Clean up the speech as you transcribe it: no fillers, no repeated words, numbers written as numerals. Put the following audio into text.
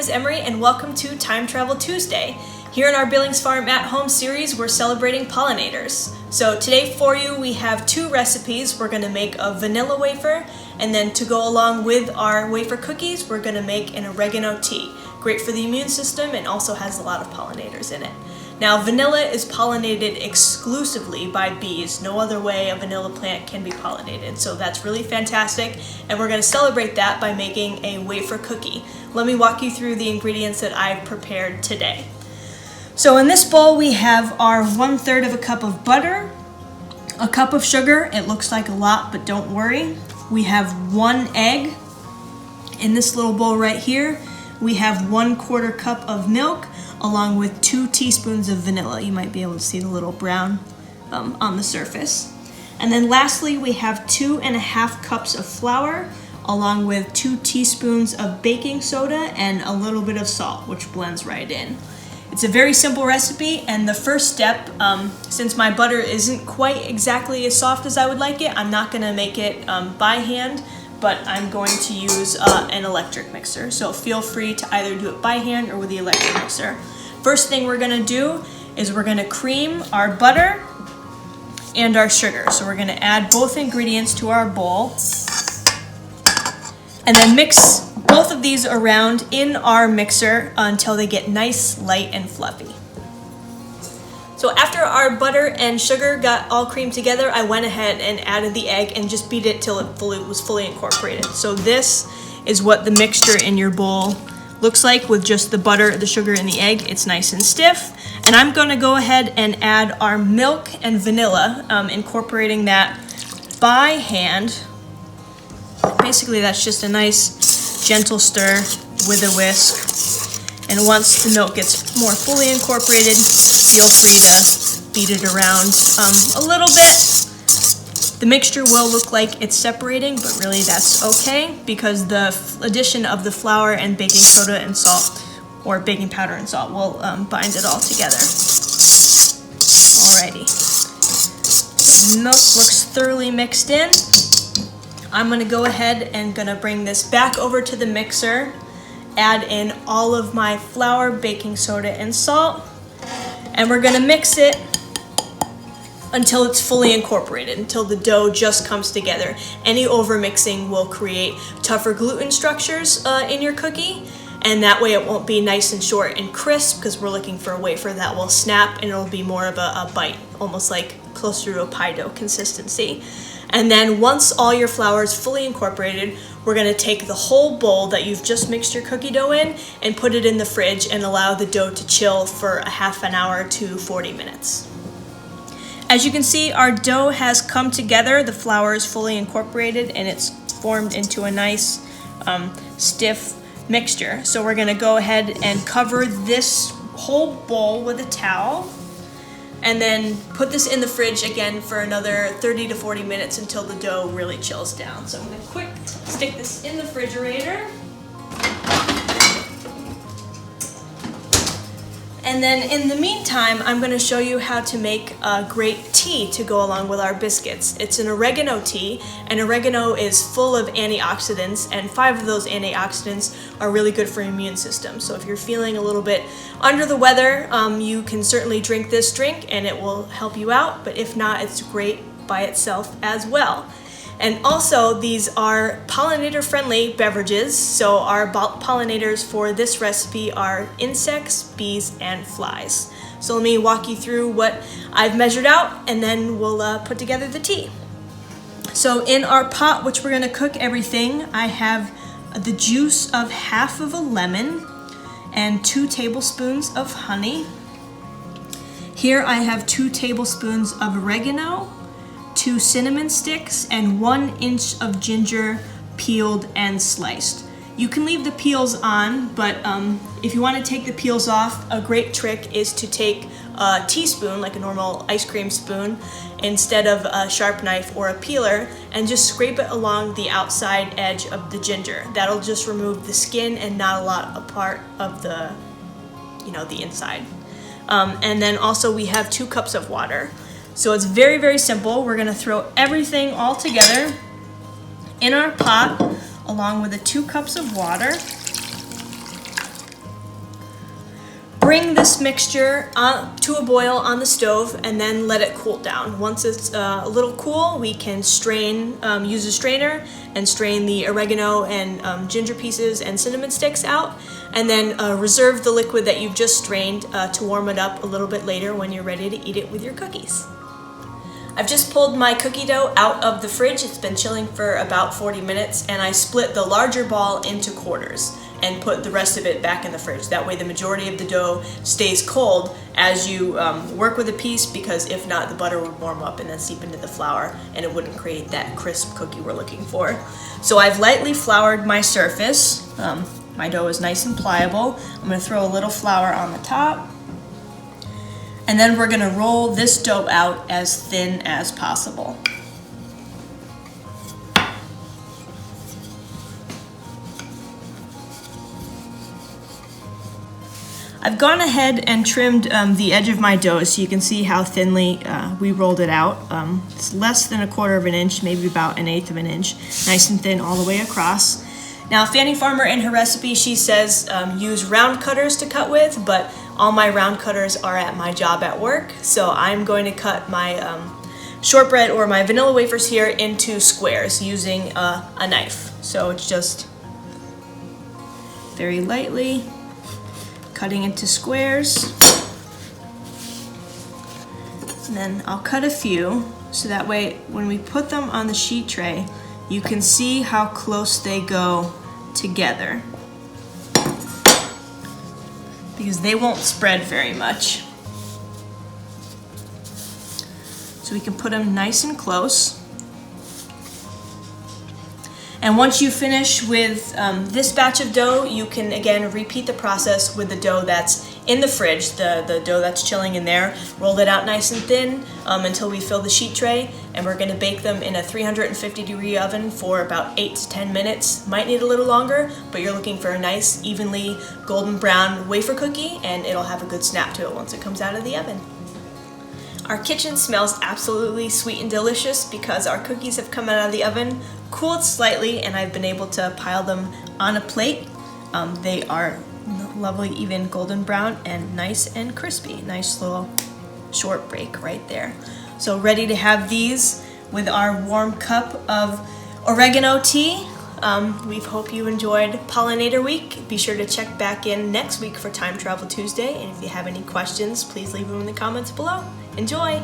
is Emery and welcome to Time Travel Tuesday. Here in our Billings Farm at Home series, we're celebrating pollinators. So today for you, we have two recipes. We're gonna make a vanilla wafer, and then to go along with our wafer cookies, we're gonna make an oregano tea. Great for the immune system and also has a lot of pollinators in it. Now, vanilla is pollinated exclusively by bees. No other way a vanilla plant can be pollinated. So that's really fantastic. And we're gonna celebrate that by making a wafer cookie. Let me walk you through the ingredients that I've prepared today. So in this bowl, we have our 1/3 of a cup of butter, a cup of sugar. It looks like a lot, but don't worry. We have 1 egg. In this little bowl right here, we have 1/4 cup of milk, along with 2 teaspoons of vanilla. You might be able to see the little brown on the surface. And then lastly, we have 2.5 cups of flour, along with 2 teaspoons of baking soda and a little bit of salt, which blends right in. It's a very simple recipe, and the first step, since my butter isn't quite exactly as soft as I would like it, I'm not gonna make it by hand, but I'm going to use an electric mixer. So feel free to either do it by hand or with the electric mixer. First thing we're gonna do is we're gonna cream our butter and our sugar. So we're gonna add both ingredients to our bowl and then mix both of these around in our mixer until they get nice, light, and fluffy. So after our butter and sugar got all creamed together, I went ahead and added the egg and just beat it till it was fully incorporated. So this is what the mixture in your bowl looks like with just the butter, the sugar, and the egg. It's nice and stiff. And I'm gonna go ahead and add our milk and vanilla, incorporating that by hand. Basically, that's just a nice gentle stir with a whisk. And once the milk gets more fully incorporated, feel free to beat it around a little bit. The mixture will look like it's separating, but really that's okay because the addition of the flour and baking soda and salt, or baking powder and salt, will bind it all together. Alrighty. So the milk looks thoroughly mixed in. I'm gonna go ahead and gonna bring this back over to the mixer, add in all of my flour, baking soda, and salt, and we're gonna mix it until it's fully incorporated, until the dough just comes together. Any overmixing will create tougher gluten structures in your cookie, and that way it won't be nice and short and crisp because we're looking for a wafer that will snap and it'll be more of a bite, almost like closer to a pie dough consistency. And then once all your flour is fully incorporated, we're gonna take the whole bowl that you've just mixed your cookie dough in and put it in the fridge and allow the dough to chill for a half an hour to 40 minutes. As you can see, our dough has come together. The flour is fully incorporated and it's formed into a nice stiff mixture. So we're gonna go ahead and cover this whole bowl with a towel and then put this in the fridge again for another 30 to 40 minutes until the dough really chills down. So I'm gonna quick stick this in the refrigerator. And then in the meantime, I'm gonna show you how to make a great tea to go along with our biscuits. It's an oregano tea, and oregano is full of antioxidants, and 5 of those antioxidants are really good for your immune system. So if you're feeling a little bit under the weather, you can certainly drink this drink and it will help you out, but if not, it's great by itself as well. And also, these are pollinator-friendly beverages, so our pollinators for this recipe are insects, bees, and flies. So let me walk you through what I've measured out, and then we'll put together the tea. So in our pot, which we're gonna cook everything, I have the juice of half of a lemon and 2 tablespoons of honey. Here I have 2 tablespoons of oregano, 2 cinnamon sticks, and 1 inch of ginger peeled and sliced. You can leave the peels on, but if you want to take the peels off, a great trick is to take a teaspoon, like a normal ice cream spoon, instead of a sharp knife or a peeler, and just scrape it along the outside edge of the ginger. That'll just remove the skin and not a lot of part of the inside. And then also we have 2 cups of water. So it's very, very simple. We're gonna throw everything all together in our pot along with the 2 cups of water. bring this mixture to a boil on the stove and then let it cool down. Once it's a little cool, we can strain, use a strainer and strain the oregano and ginger pieces and cinnamon sticks out, and then reserve the liquid that you've just strained to warm it up a little bit later when you're ready to eat it with your cookies. I've just pulled my cookie dough out of the fridge. It's been chilling for about 40 minutes, and I split the larger ball into quarters and put the rest of it back in the fridge. That way the majority of the dough stays cold as you work with a piece, because if not, the butter would warm up and then seep into the flour and it wouldn't create that crisp cookie we're looking for. So I've lightly floured my surface. My dough is nice and pliable. I'm gonna throw a little flour on the top, and then we're gonna roll this dough out as thin as possible. I've gone ahead and trimmed the edge of my dough so you can see how thinly we rolled it out. It's less than 1/4 of an inch, maybe about 1/8 of an inch, nice and thin all the way across. Now, Fanny Farmer, in her recipe, she says use round cutters to cut with, but all my round cutters are at my job at work, so I'm going to cut my shortbread or my vanilla wafers here into squares using a knife. So it's just very lightly cutting into squares, and then I'll cut a few so that way when we put them on the sheet tray, you can see how close they go together, because they won't spread very much. So we can put them nice and close. And once you finish with this batch of dough, you can again repeat the process with the dough that's in the fridge, the dough that's chilling in there. Roll it out nice and thin until we fill the sheet tray, and we're gonna bake them in a 350-degree oven for about 8 to 10 minutes. Might need a little longer, but you're looking for a nice, evenly golden brown wafer cookie, and it'll have a good snap to it once it comes out of the oven. Our kitchen smells absolutely sweet and delicious because our cookies have come out of the oven, cooled slightly, and I've been able to pile them on a plate. They are lovely, even golden brown and nice and crispy. Nice little short break right there. So ready to have these with our warm cup of oregano tea. We hope you enjoyed Pollinator Week. Be sure to check back in next week for Time Travel Tuesday, and if you have any questions, please leave them in the comments below. Enjoy!